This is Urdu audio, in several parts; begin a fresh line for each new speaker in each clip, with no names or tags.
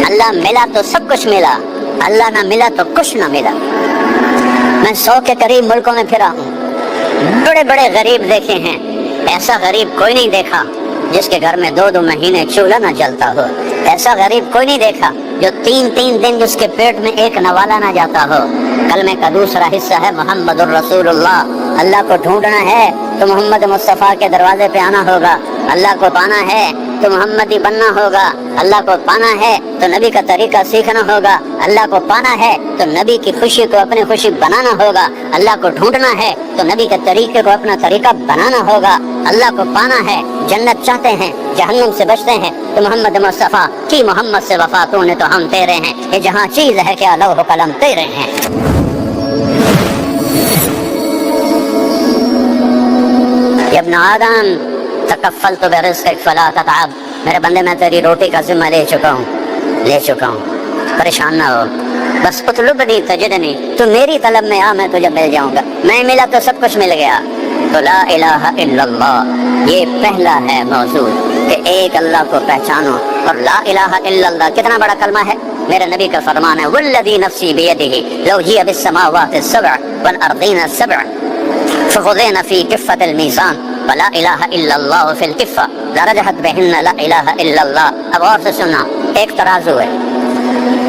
اللہ ملا تو سب کچھ ملا، اللہ نہ ملا تو کچھ نہ ملا۔ میں 100 کے قریب ملکوں میں پھرا ہوں، بڑے بڑے غریب دیکھے ہیں، ایسا غریب کوئی نہیں دیکھا جس کے گھر میں 2 مہینے چولہا نہ جلتا ہو، ایسا غریب کوئی نہیں دیکھا جو 3 دن جس کے پیٹ میں ایک نوالا نہ جاتا ہو۔ کلمے کا دوسرا حصہ ہے محمد الرسول اللہ۔ اللہ کو ڈھونڈنا ہے تو محمد مصطفیٰ کے دروازے پہ آنا ہوگا، اللہ کو پانا ہے تو محمدی بننا ہوگا، اللہ کو پانا ہے تو نبی کا طریقہ سیکھنا ہوگا، اللہ کو پانا ہے تو نبی کی خوشی کو اپنی خوشی بنانا ہوگا، اللہ کو ڈھونڈنا ہے تو نبی کے طریقے کو اپنا طریقہ بنانا ہوگا، اللہ کو پانا ہے، جنت چاہتے ہیں، جہنم سے بچتے ہیں تو محمد مصطفیٰ کی محمد سے وفا تو نے تو ہم تیرے ہیں، یہ جہاں چیز ہے کیا لوح و قلم تیرے ہیں۔ یا ابن آدم تکفلت برزقک فلا تتعب، میرے بندے میں تیری روٹی کا ذمہ لے چکا ہوں، پریشان نہ ہو، بس اطلبنی تجدنی، تو میری طلب میں آ، میں تجھے مل جاؤں گا، میں ملا تو سب کچھ مل گیا۔ تو لا الہ الا اللہ یہ پہلا ہے موضوع کہ ایک اللہ کو پہچانو، اور لا الہ الا اللہ کتنا بڑا کلمہ ہے۔ میرے نبی کا فرمان ہے والذی نفسی بیدہ لو جیء بالسماوات السبع والارضین السبع فخذین فی کفۃ المیزان ولا الہ الا اللہ فی الکفہ لرجحت بہن لا الہ الا اللہ۔ اب اور سے سننا، ایک ترازو ہے،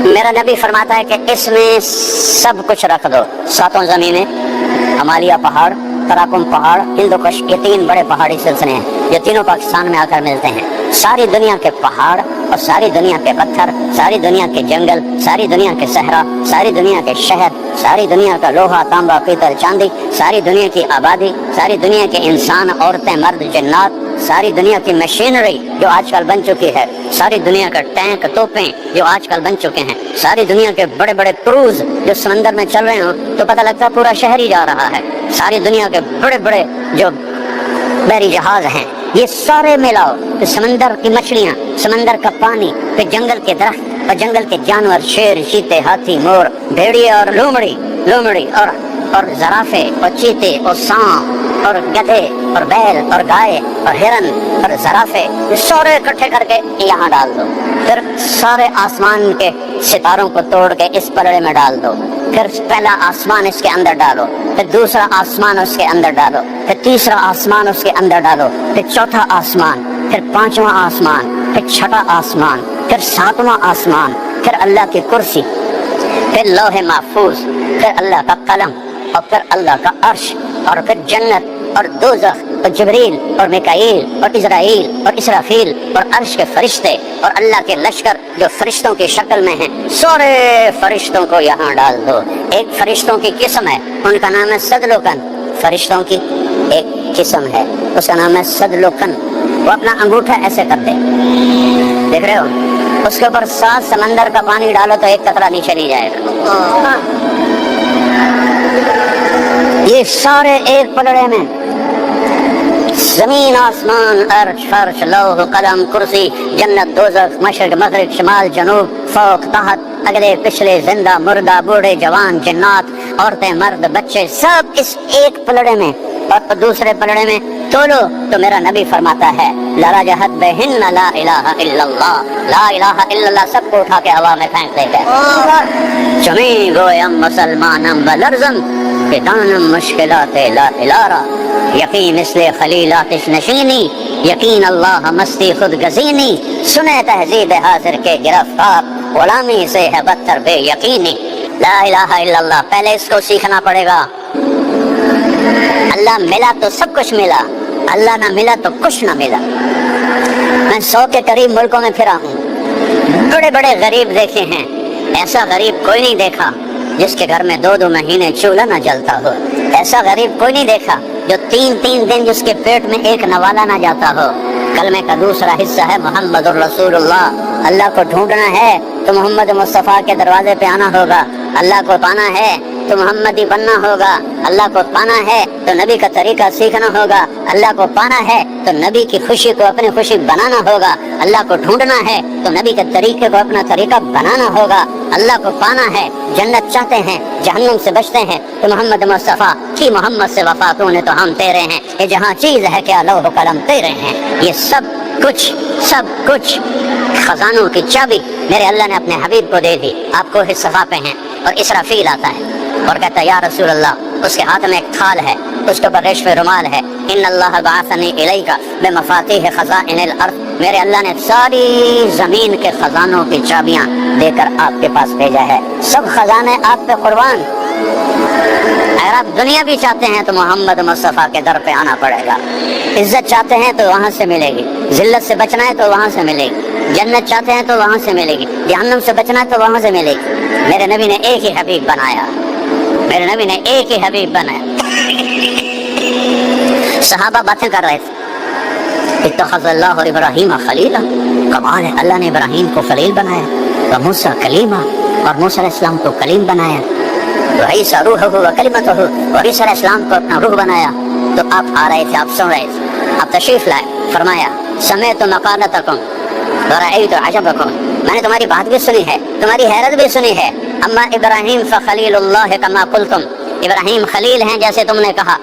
میرا نبی فرماتا ہے کہ اس میں سب کچھ رکھ دو، 7 زمینیں، ہمالیہ پہاڑ، تراکم پہاڑ، ہندوکش، یہ 3 بڑے پہاڑی سلسلے ہیں جو تینوں پاکستان میں آ کر ملتے ہیں۔ ساری دنیا کے پہاڑ اور ساری دنیا کے پتھر، ساری دنیا کے جنگل، ساری دنیا کے صحرا، ساری دنیا کے شہر، ساری دنیا کا لوہا، تانبا، پیتل، چاندی، ساری دنیا کی آبادی، ساری دنیا کے انسان، عورتیں، مرد، جنات، ساری دنیا کی مشینری جو آج کل بن چکی ہے، ساری دنیا کا ٹینک، توپیں جو آج کل بن چکے ہیں، ساری دنیا کے بڑے بڑے کروز جو سمندر میں چل رہے ہوں تو پتہ لگتا ہے پورا شہر ہی جا رہا ہے، ساری دنیا کے بڑے بڑے جو بحری جہاز ہیں، یہ سارے ملاؤ، پھر سمندر کی مچھلیاں، سمندر کا پانی، پھر جنگل کے درخت اور جنگل کے جانور، شیر، چیتے، ہاتھی، مور، بھیڑیے اور لومڑی اور زرافے اور چیتے اور سانپ اور گدھے اور بیل اور گائے اور ہرن اور زرافے، یہ سارے اکٹھے کر کے یہاں ڈال دو، پھر سارے آسمان کے ستاروں کو توڑ کے اس پلڑے میں ڈال دو، پھر پہلا آسمان اس کے اندر ڈالو، پھر دوسرا آسمان اس کے اندر ڈالو، پھر تیسرا آسمان اس کے اندر ڈالو، پھر چوتھا آسمان، پھر 5واں آسمان، پھر 6واں آسمان، پھر 7واں آسمان، پھر اللہ کی کرسی، پھر لوح محفوظ، پھر اللہ کا قلم، اور پھر اللہ کا عرش، اور پھر جنت اور دوزخ اور جبریل اور میکائیل اور اسرائیل اور اسرافیل اور عرش کے فرشتے اور اللہ کے لشکر جو فرشتوں کی شکل میں ہیں، سارے فرشتوں کو یہاں ڈال دو۔ ایک فرشتوں کی قسم ہے، ان کا نام ہے صدلوکن، فرشتوں کی ایک قسم ہے، اس کا نام ہے صدلوکن، وہ اپنا انگوٹھا ایسے کر دے، دیکھ رہے ہو، اس کے اوپر 7 سمندر کا پانی ڈالو تو ایک قطرہ نیچے نہیں جائے گا، یہ سارے ایک پلڑے میں، زمین، آسمان، عرش، فرش، لوح، قلم، کرسی، جنت، دوزخ، مشرق، مغرب، شمال، جنوب، فوق، تحت، اگلے، پچھلے، زندہ، مردہ، بوڑھے، جوان، جنات، عورتیں، مرد، بچے، سب اس ایک پلڑے میں، اور دوسرے پلڑے میں تولو تو میرا نبی فرماتا ہے لرجحت بہن لا الہ الا اللہ، لا الہ الا اللہ سب کو اٹھا کے ہوا میں پھینک دے گئے۔ چمی گویم مسلمانم بلرزم بدانم مشکلات لا الارا، یقین مثل خلیلاتش نشینی، یقین اللہ مستی خود گزینی، سنے تہذیب حاضر کے گرفتار، غلامی سے ہے بدتر بے یقینی۔ لا الہ الا اللہ پہلے اس کو سیکھنا پڑے گا۔ اللہ ملا تو سب کچھ ملا، اللہ نہ ملا تو کچھ نہ ملا۔ میں 100 کے قریب ملکوں میں پھرا ہوں، بڑے بڑے غریب دیکھے ہیں، ایسا غریب کوئی نہیں دیکھا جس کے گھر میں 2 مہینے چولہا نہ جلتا ہو، ایسا غریب کوئی نہیں دیکھا جو 3 دن جس کے پیٹ میں ایک نوالا نہ جاتا ہو۔ کلمے کا دوسرا حصہ ہے محمد الرسول اللہ۔ اللہ کو ڈھونڈنا ہے تو محمد مصطفیٰ کے دروازے پہ آنا ہوگا، اللہ کو پانا ہے تو محمدی بننا ہوگا، اللہ کو پانا ہے تو نبی کا طریقہ سیکھنا ہوگا، اللہ کو پانا ہے تو نبی کی خوشی کو اپنی خوشی بنانا ہوگا، اللہ کو ڈھونڈنا ہے تو نبی کے طریقے کو اپنا طریقہ بنانا ہوگا، اللہ کو پانا ہے، جنت چاہتے ہیں، جہنم سے بچتے ہیں تو محمد مصطفیٰ کی محمد سے وفا تو نے تو ہم تیرے ہیں، یہ جہاں چیز ہے کیا لوح و قلم تیرے ہیں۔ یہ سب کچھ خزانوں کی چابی میرے اللہ نے اپنے حبیب کو دے دی، آپ کو صفا پہ ہیں، اور اسرافیل آتا ہے اور کہتا ہے یا رسول اللہ، اس کے ہاتھ میں ایک تھال ہے، اس کے اوپر ریشم رومال ہے، ان اللہ بعثنی الیک بمفاتیح خزائن الارض، میرے اللہ نے ساری زمین کے خزانوں کی چابیاں دے کر آپ کے پاس بھیجا ہے، سب خزانے آپ پہ قربان۔ اگر آپ دنیا بھی چاہتے ہیں تو محمد مصطفیٰ کے در پہ آنا پڑے گا، عزت چاہتے ہیں تو وہاں سے ملے گی، ذلت سے بچنا ہے تو وہاں سے ملے گی، جنت چاہتے ہیں تو وہاں سے ملے گی، جہنم سے بچنا ہے تو وہاں سے ملے گی۔ میرے نبی نے ایک ہی حبیب بنایا، میرے نبی نے ایک ہی حبیب بنایا۔ صحابہ باتیں کر رہے تھے، اتخذ اللہ ابراہیم خلیلا، کمال ہے، اللہ نے ابراہیم کو خلیل بنایا، وموسیٰ کلیما، اور موسیٰ علیہ السلام کو کلیم بنایا، وعیسیٰ روحہ وکلمتہ، اور عیسیٰ علیہ السلام کو اپنا روح بنایا۔ تو آپ آ رہے تھے، آپ سن رہے تھے، آپ تشریف لائے، فرمایا سمعت مقالتکم ورأیت عجبکم، میں نے تمہاری بات بھی سنی ہے، تمہاری حیرت بھی سنی ہے، اما ابراہیم فخلیل اللہ کما قلتم، ابراہیم خلیل ہیں جیسے تم نے کہا،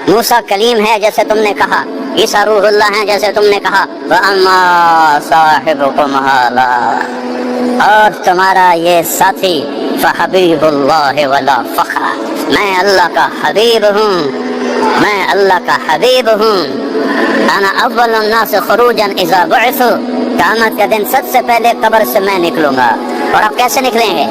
موسیٰ کلیم ہے جیسے تم نے کہا، عیسیٰ روح اللہ ہیں جیسے تم نے کہا، وَأَمَّا صَاحِبُكُمْ هَذَا، اور تمہارا یہ ساتھی فحبیب اللہ ولا فخر، میں اللہ کا حبیب ہوں، میں اللہ کا حبیب ہوں، انا اول الناس خروجا اذا بعثوا، قیامت کے دن سب سے پہلے قبر سے میں نکلوں گا، اور آپ کیسے نکلیں گے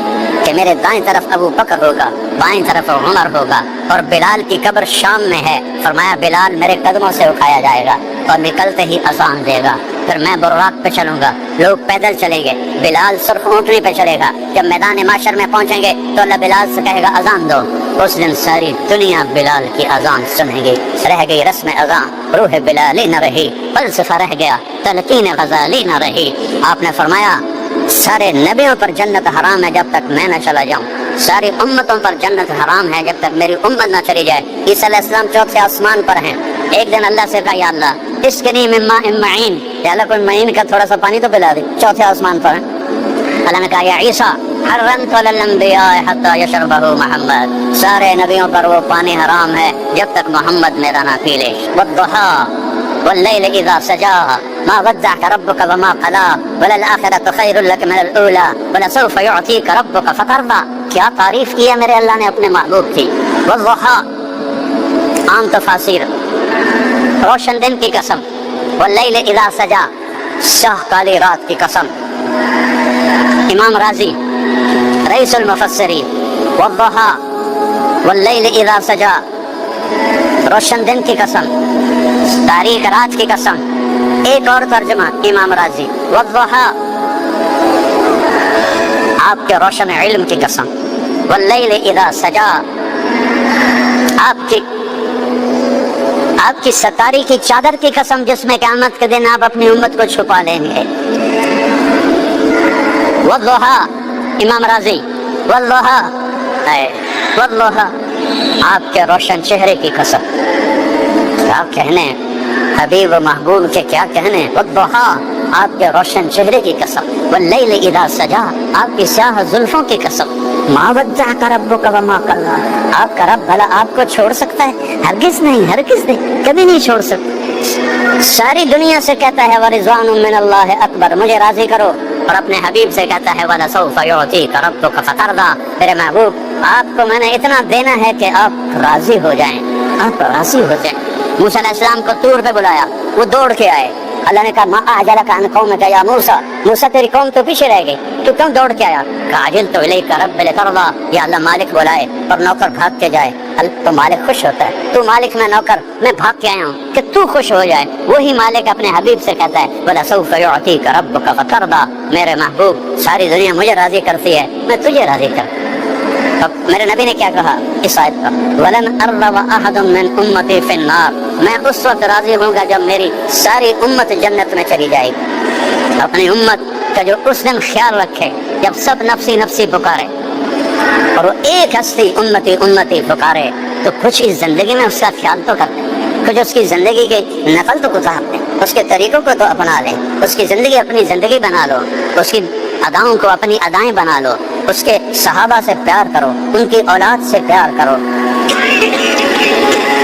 کہ میرے دائیں طرف ابو بکر ہوگا، بائیں طرف عمر ہوگا، اور بلال کی قبر شام میں ہے، فرمایا بلال میرے قدموں سے اٹھایا جائے گا اور نکلتے ہی اذان دے گا، پھر میں براق پہ چلوں گا، لوگ پیدل چلیں گے، بلال سرخ اونٹنی پہ چلے گا، جب میدان محشر میں پہنچیں گے تو اللہ بلال سے کہے گا اذان دو، اس دن ساری دنیا بلال کی اذان سنے گی، رہ گئی رسم اذان، روح بلالی نہ رہی، فلسفہ رہ گیا، تلقین غزالی نہ رہی۔ آپ نے فرمایا سارے نبیوں پر جنت حرام ہے جب تک میں نہ چلا جاؤں، ساری امتوں پر جنت حرام ہے جب تک میری امت نہ چلی جائے۔ عیسیٰ علیہ السلام چوتھے آسمان پر ہیں، ایک دن اللہ سے کہا یا اللہ اسقنی من ماء معین، یا اللہ کوئی معین کا تھوڑا سا پانی تو پلا دے، چوتھے آسمان پر ہیں۔ اللہ نے کہا یا عیسیٰ حرمت علی الانبیاء حتی یشربہ محمد، سارے نبیوں پر وہ پانی حرام ہے جب تک محمد میرا نہ پی لے۔ والضحیٰ واللیل اذا سجا ما ودعك ربك وما قلا وللآخرة خیر لك من الاولى ولسوف يعطيك ربك فترضى، کیا تعریف کی ہے میرے اللہ نے اپنے محبوب کی۔ والضحیٰ عام تفاسیر، روشن دن کی قسم، واللیل اذا سجا شاہ کالی رات کی قسم۔ امام راضی رئیس المفسرین، والضحیٰ واللیل اذا سجا، روشن دن کی قسم، تاریک رات کی قسم۔ ایک اور ترجمہ امام راضی، والضحیٰ آپ کے روشن علم کی قسم، واللیل اذا سجا آپ کی ستاری کی چادر کی قسم جس میں قیامت کے دن آپ اپنی امت کو چھپا لیں گے۔ والضحیٰ امام راضی، والضحیٰ والضحیٰ آپ کے روشن چہرے کی قسم، کیا کہنے حبیب و محبوب کے کیا کہنے۔ والضحیٰ آپ کے روشن چہرے کی قسم، واللیل اذا سجا آپ کی سیاہ زلفوں کی قسم۔ ما ودعک ربک وما قلا، آپ کا رب بھلا آپ کو چھوڑ سکتا ہے؟ ہرگز نہیں، ہرگز نہیں، کبھی نہیں چھوڑ سکتا۔ ساری دنیا سے کہتا ہے ورضوان من اللہ اکبر، مجھے راضی کرو، اور اپنے حبیب سے کہتا ہے وَلَسَوْفَ يُعْطِيكَ رَبُّكَ فَتَرْضَىٰ، میرے محبوب آپ کو میں نے اتنا دینا ہے کہ آپ راضی ہو جائیں، آپ راضی ہو جائیں۔ موسیٰ علیہ السلام کو طور پہ بلایا، وہ دوڑ کے آئے، اللہ نے کہا ما اعجلک عن قومک یا موسیٰ، موسیٰ تیری قوم تو پیچھے رہ گئی، تو کیوں دوڑ کے آیا؟ کہا عجلت الیک رب لترضیٰ، یا اللہ مالک بلائے اور نوکر بھاگ کے جائے، تو مالک خوش ہوتا ہے، تو مالک میں نوکر، میں بھاگ کے آیا ہوں کہ تو خوش ہو جائے۔ وہی مالک اپنے حبیب سے کہتا ہے وَلَسَوْفَ يُعْطِيكَ رَبُّكَ فَتَرْضَىٰ، میرے محبوب ساری دنیا مجھے راضی کرتی ہے، میں تجھے راضی کرتا ہوں۔ اب میرے نبی نے کیا کہا اس آیت پر؟ وَلَنْ أَرْضَوَ أَحَدٌ مِّنْ أُمَّتِي فِي النَّارِ، میں اس وقت راضی ہوں گا جب میری ساری امت جنت میں چلی جائے گی۔ اپنی امت کا جو اس دن خیال رکھے جب سب نفسی نفسی پکارے اور وہ ایک ہستی امتی امتی پکارے، تو کچھ اس زندگی میں اس کا خیال تو کرتے، کچھ اس کی زندگی کی نقل تو اتار دیں، اس کے طریقوں کو تو اپنا لیں، اس کی زندگی اپنی زندگی بنا لو، اس کی اداؤں کو اپنی ادائیں بنا لو، اس کے صحابہ سے پیار کرو، ان کی اولاد سے پیار کرو۔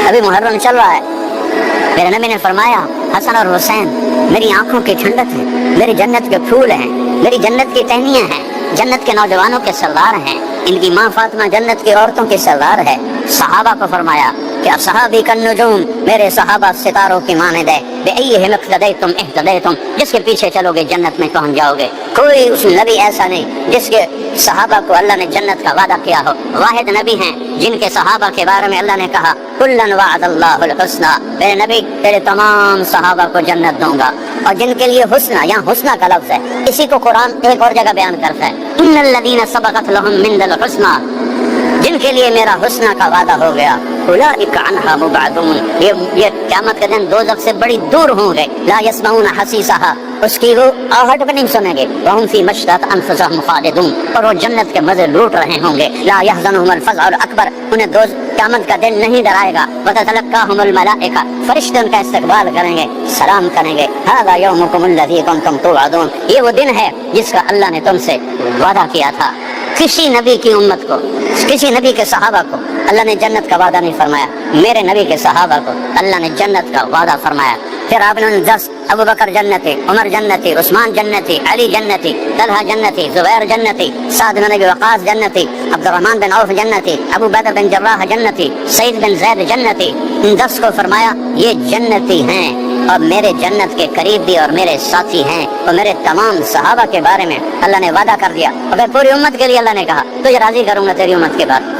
ابھی محرم چل رہا ہے، میرے نبی نے فرمایا حسن اور حسین میری آنکھوں کی ٹھنڈک ہیں، میری جنت کے پھول ہیں، میری جنت کی ٹہنیاں ہیں، جنت کے نوجوانوں کے سردار ہیں، ان کی ماں فاطمہ جنت کی عورتوں کی سردار ہے۔ صحابہ کو فرمایا کہ اصحابی کالنجوم، میرے صحابہ ستاروں کی مانند ہے، بأیہم اقتدیتم اہتدیتم، جس کے پیچھے چلو گے جنت میں پہنچ جاؤ گے۔ کوئی اس نبی ایسا نہیں جس کے صحابہ کو اللہ نے جنت کا وعدہ کیا ہو، واحد نبی ہیں جن کے صحابہ کے بارے میں اللہ نے کہا کلن وعد اللہ الحسنی، میرے نبی تیرے تمام صحابہ کو جنت دوں گا۔ اور جن کے لیے حسنہ، یہاں حسنہ کا لفظ ہے، اسی کو قرآن ایک اور جگہ بیان کرتا ہے، ان الذین سبقت لهم من الحسنی، جن کے لیے میرا حسنہ کا وعدہ ہو گیا، اولئک عنہا مبعدون، یہ قیامت کے دن دوزخ سے بڑی دور ہوں گے، لا یسمعون حسیسہا، اس کی وہ آہٹ بھی نہیں سنیں گے، وہم فی مشتہت انفسہم خالدون، اور وہ جنت کے مزے لوٹ رہے ہوں گے، لا یحزنہم الفزع الاکبر، انہیں قیامت کا دن نہیں ڈرائے گا، وتتلقاہم الملائکہ، فرشتے ان کا استقبال کریں گے، سلام کریں گے، ھذا یومکم الذی کنتم توعدون، یہ وہ دن ہے جس کا اللہ نے تم سے وعدہ کیا تھا۔ کسی نبی کی امت کو، کسی نبی کے صحابہ کو اللہ نے جنت کا وعدہ نہیں فرمایا، میرے نبی کے صحابہ کو اللہ نے جنت کا وعدہ فرمایا۔ پھر آپ نے 10 ابو بکر جنتی، عمر جنتی، عثمان جنتی، علی جنتی، طلحہ جنتی، زبیر جنتی، سعد بن ابی وقاص جنتی، عبد الرحمن بن عوف جنتی، ابو بکر بن جراح جنتی، سعید بن زید جنتی، ان 10 کو فرمایا یہ جنتی ہیں اور میرے جنت کے قریب بھی اور میرے ساتھی ہیں، اور میرے تمام صحابہ کے بارے میں اللہ نے وعدہ کر دیا، اگر پوری امت کے لیے اللہ نے کہا تو یہ راضی کروں گا تیری امت کے بعد۔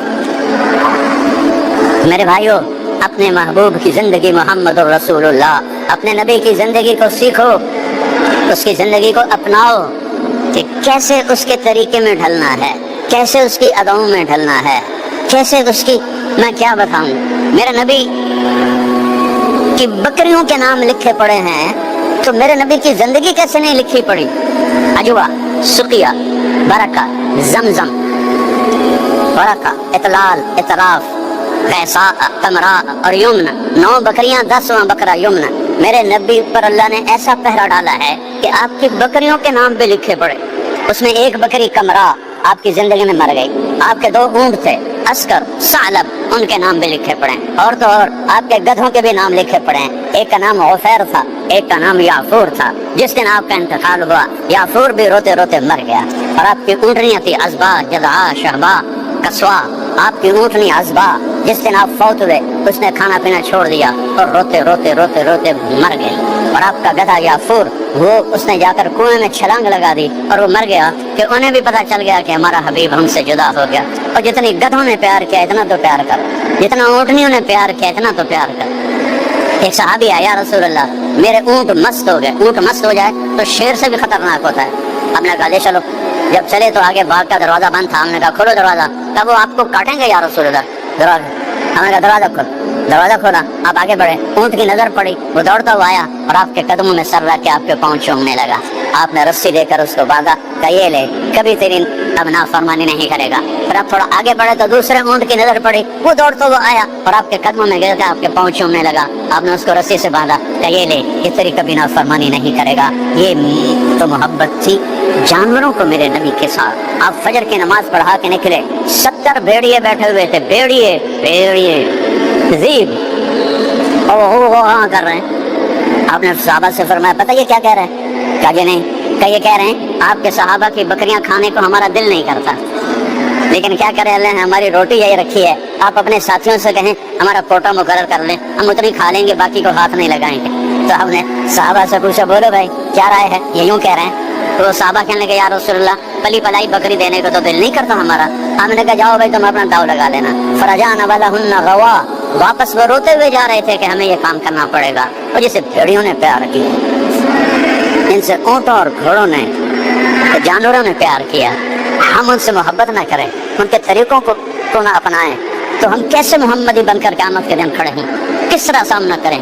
میرے بھائیوں، اپنے محبوب کی زندگی محمد رسول اللہ، اپنے نبی کی زندگی کو سیکھو، اس کی زندگی کو اپناؤ کہ کیسے اس کے طریقے میں ڈھلنا ہے، کیسے اس کی اداؤں میں ڈھلنا ہے، کیسے اس کی، میں کیا بتاؤں، میرے نبی کی بکریوں کے نام لکھے پڑے ہیں تو میرے نبی کی زندگی کیسے نہیں لکھی پڑی؟ عجوہ، سقیہ، برکہ، زمزم، برکہ، اطلال، اطراف، قیساء، قمراء اور یمنہ، 9 بکریاں، 10واں بکرا یمنہ۔ میرے نبی پر اللہ نے ایسا پہرا ڈالا ہے کہ آپ کی بکریوں کے نام بھی لکھے پڑے۔ اس میں ایک بکری قمراء آپ کی زندگی میں مر گئی، آپ کے 2 اونٹ تھے، عسکر، ثعلب، ان کے نام بھی لکھے پڑے، اور تو اور آپ کے گدھوں کے بھی نام لکھے پڑے ہیں، ایک کا نام غفیر تھا، ایک کا نام یافور تھا۔ جس دن آپ کا انتقال ہوا یافور بھی روتے روتے مر گیا، اور آپ کی اونٹنیاں تھی عزبا، جدعا، شہبا، کسوا، آپ کی اونٹنی عزبا، جس دن آپ فوت ہوئے اس نے کھانا پینا چھوڑ دیا اور روتے روتے روتے روتے مر گئے، اور آپ کا گدھا یافور، وہ اس نے جا کر کنویں میں چھلانگ لگا دی اور وہ مر گیا کہ انہیں بھی پتا چل گیا کہ ہمارا حبیب ہم سے جدا ہو گیا۔ اور جتنی گدھوں نے پیار کیا اتنا تو پیار کر، جتنا اونٹنیوں نے پیار کیا اتنا تو پیار کر۔ ایک صحابی آیا، یا رسول اللہ میرے اونٹ مست ہو گئے، اونٹ مست ہو جائے تو شیر سے بھی خطرناک ہوتا ہے، آپ نے کہا لے چلو، جب چلے تو آگے باغ کا دروازہ بند تھا، ہم نے کہا کھولو دروازہ، تب وہ آپ کو کاٹیں گے یا رسول اللہ، دروازہ، ہم نے کہا دروازہ کھول، دروازہ کھولا، آپ آگے بڑھے، اونٹ کی نظر پڑی، وہ دوڑتا ہوا آیا اور آپ کے قدموں میں سر رکھ کے آپ کے پاؤں چومنے لگا، آپ نے رسی دے کر اس کو باندھا کہ یہ لے، کبھی تیری اب نافرمانی نہیں کرے گا۔ پھر آپ تھوڑا آگے بڑھے تو دوسرے اونٹ کی نظر پڑی، وہ دوڑتا ہوا آیا اور آپ کے قدموں میں گر کے آپ کے پاؤں چومنے لگا، آپ نے اس کو رسی سے باندھا کہ یہ لے، یہ تیری کبھی نافرمانی نہیں کرے گا۔ یہ تو محبت تھی جانوروں کو میرے نبی کے ساتھ۔ آپ فجر کی نماز پڑھا کے نکلے، 70 بھیڑیے بیٹھے ہوئے تھے، بھیڑیے زیب، کر رہے ہیں۔ آپ نے صحابہ سے فرمایا پتہ یہ کیا کہہ رہے ہیں؟ کہا جی نہیں، کہ یہ کہہ رہے ہیں آپ کے صحابہ کی بکریاں کھانے کو ہمارا دل نہیں کرتا، لیکن کیا کرے اللہ نے ہماری روٹی یہی رکھی ہے، آپ اپنے ساتھیوں سے کہیں ہمارا کوٹا مقرر کر لیں، ہم اتنی کھا لیں گے، باقی کو ہاتھ نہیں لگائیں گے۔ تو ہم نے صحابہ سے پوچھا بولو بھائی کیا رائے ہے، یہ یوں کہہ رہے ہیں؟ تو صحابہ کہنے لگے یا رسول اللہ پلی پلائی بکری دینے کو تو دل نہیں کرتا ہمارا۔ ہم نے کہا جاؤ بھائی تم اپنا داؤ لگا لینا۔ فرجعن ولہن غوا، واپس وہ روتے ہوئے جا رہے تھے کہ ہمیں یہ کام کرنا پڑے گا۔ اور جسے بھیڑیوں نے پیار کیا، ان سے اونٹوں اور گھوڑوں نے، جانوروں نے پیار کیا، ہم ان سے محبت نہ کریں، ان کے طریقوں کو نہ اپنائیں تو ہم کیسے محمدی بن کر قیامت کے دن کھڑے ہوں، کس طرح سامنا کریں؟